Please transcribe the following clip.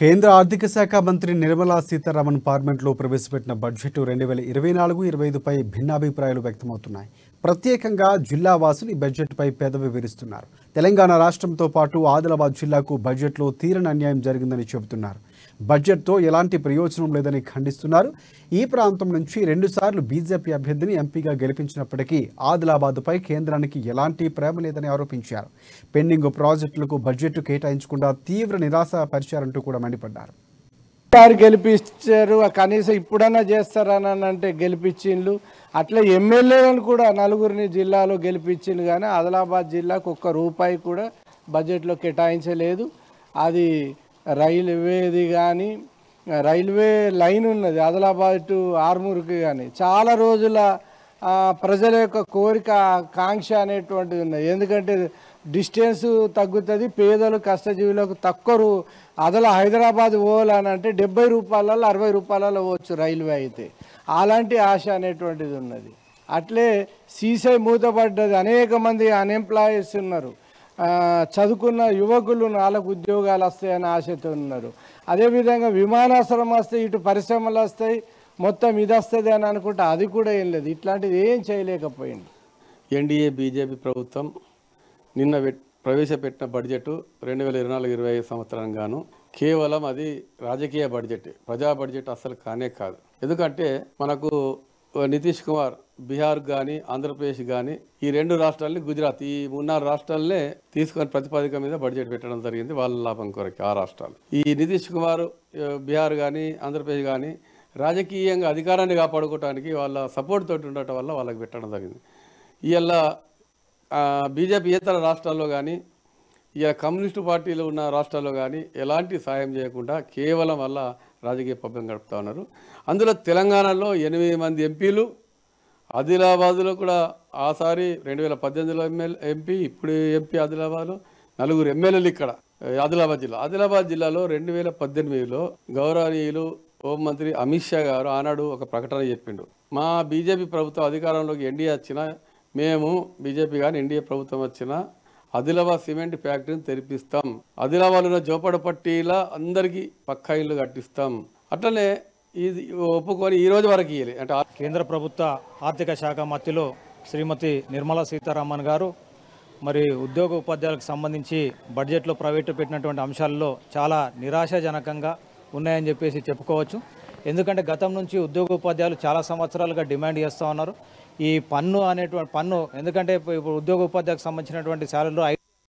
కేంద్ర ఆర్థిక శాఖ మంత్రి నిర్మలా సీతారామన్ పార్లమెంట్లో ప్రవేశపెట్టిన బడ్జెట్ 2024-25పై భిన్నాభిప్రాయాలు వ్యక్తమవుతున్నాయి. ప్రత్యేకంగా జిల్లా వాసులు ఈ బడ్జెట్పై పెదవి విరుస్తున్నారు. తెలంగాణ రాష్ట్రంతో పాటు ఆదిలాబాద్ జిల్లాకు బడ్జెట్లో తీరని అన్యాయం జరిగిందని చెబుతున్నారు. బడ్జెట్తో ఎలాంటి ప్రయోజనం లేదని ఖండిస్తున్నారు. ఈ ప్రాంతం నుంచి 2 సార్లు బీజేపీ అభ్యర్థిని ఎంపీగా గెలిపించినప్పటికీ ఆదిలాబాద్పై కేంద్రానికి ఎలాంటి ప్రేమ లేదని ఆరోపించారు. పెండింగ్ ప్రాజెక్టులకు బడ్జెట్ కేటాయించకుండా తీవ్ర నిరాశ పరిచారంటూ కూడా మండిపడ్డారు. గెలిపించారు, కనీసం ఇప్పుడన్నా చేస్తారని అంటే గెలిపించిండ్రు. అట్లా ఎమ్మెల్యేలను కూడా 4గురిని జిల్లాలో గెలిపించిండు, కానీ ఆదిలాబాద్ జిల్లాకు ఒక్క రూపాయి కూడా బడ్జెట్లో కేటాయించలేదు. అది రైల్వేది కానీ రైల్వే లైన్ ఉన్నది ఆదిలాబాద్ టు ఆర్మూర్కి, కానీ చాలా రోజుల ప్రజల యొక్క కోరిక కాంక్ష అనేటువంటిది ఉన్నది. ఎందుకంటే డిస్టెన్స్ తగ్గుతుంది, పేదలు కష్టజీవులకు తక్కువ హైదరాబాద్ పోవాలని అంటే 70 రూపాయలలో 60 రూపాయలలో పోవచ్చు రైల్వే అయితే. అలాంటి ఆశ అనేటువంటిది ఉన్నది. అట్లే సీసై మూతపడ్డది, అనేక మంది అన్ఎంప్లాయీస్ ఉన్నారు, చదువుకున్న యువకులు 4 ఉద్యోగాలు వస్తాయని ఆశతో ఉన్నారు. అదేవిధంగా విమానాశ్రయం వస్తే ఇటు పరిశ్రమలు వస్తాయి, మొత్తం ఇది వస్తుంది అని అనుకుంటే అది కూడా ఏం లేదు. ఇట్లాంటిది ఏం చేయలేకపోయింది. ఎన్డీఏ బీజేపీ ప్రభుత్వం నిన్న ప్రవేశపెట్టిన బడ్జెట్ 2024-25 సంవత్సరం గాను కేవలం అది రాజకీయ బడ్జెట్, ప్రజా బడ్జెట్ అసలు కానే కాదు. ఎందుకంటే మనకు నితీష్ కుమార్ బీహార్ కానీ ఆంధ్రప్రదేశ్ కానీ ఈ 2 రాష్ట్రాలని, గుజరాత్, ఈ 3-4 రాష్ట్రాలనే తీసుకొని ప్రతిపాదిక మీద బడ్జెట్ పెట్టడం జరిగింది వాళ్ళ లాభం కొరకు. ఆ రాష్ట్రాలు ఈ నితీష్ కుమార్ బీహార్ కానీ ఆంధ్రప్రదేశ్ కానీ రాజకీయంగా అధికారాన్ని కాపాడుకోవడానికి వాళ్ళ సపోర్ట్ తోటి ఉండటం వల్ల వాళ్ళకి పెట్టడం జరిగింది. ఇవాళ బీజేపీ ఇతర రాష్ట్రాల్లో కానీ ఇక కమ్యూనిస్టు పార్టీలు ఉన్న రాష్ట్రాల్లో కానీ ఎలాంటి సాయం చేయకుండా కేవలం వల్ల రాజకీయ పబ్బం గడుపుతూ ఉన్నారు. అందులో తెలంగాణలో 8 మంది ఎంపీలు, ఆదిలాబాద్లో కూడా ఆసారి 2018లో ఎంపీ, ఇప్పుడు ఎంపీ ఆదిలాబాద్లో 4 ఎమ్మెల్యేలు. ఇక్కడ ఆదిలాబాద్ జిల్లాలో 2018లో గౌరవనీయులు హోంమంత్రి అమిత్ షా గారు ఆనాడు ఒక ప్రకటన చెప్పిండు, మా బీజేపీ ప్రభుత్వం అధికారంలోకి ఎన్డీఏ వచ్చినా మేము బీజేపీ కానీ ఎన్డీఏ ప్రభుత్వం వచ్చినా ఆదిలాబాద్ సిమెంట్ ఫ్యాక్టరీని తెరిపిస్తాం, ఆదిలాబాద్లో జోపడపట్టీల అందరికీ పక్కా ఇల్లు కట్టిస్తాం. అట్లనే ఇది ఒప్పుకొని ఈ రోజు వరకు ఇవ్వాలి. అంటే కేంద్ర ప్రభుత్వ ఆర్థిక శాఖ మంత్రిలో శ్రీమతి నిర్మలా సీతారామన్ గారు మరి ఉద్యోగ ఉపాధ్యాయులకు సంబంధించి బడ్జెట్లో ప్రవేశపెట్టినటువంటి అంశాల్లో చాలా నిరాశాజనకంగా ఉన్నాయని చెప్పేసి చెప్పుకోవచ్చు. ఎందుకంటే గతం నుంచి ఉద్యోగ ఉపాధ్యాయులు చాలా సంవత్సరాలుగా డిమాండ్ చేస్తూ ఉన్నారు. ఈ పన్ను ఎందుకంటే ఇప్పుడు ఉద్యోగ ఉపాధ్యాయులకు సంబంధించినటువంటి శాలరీలో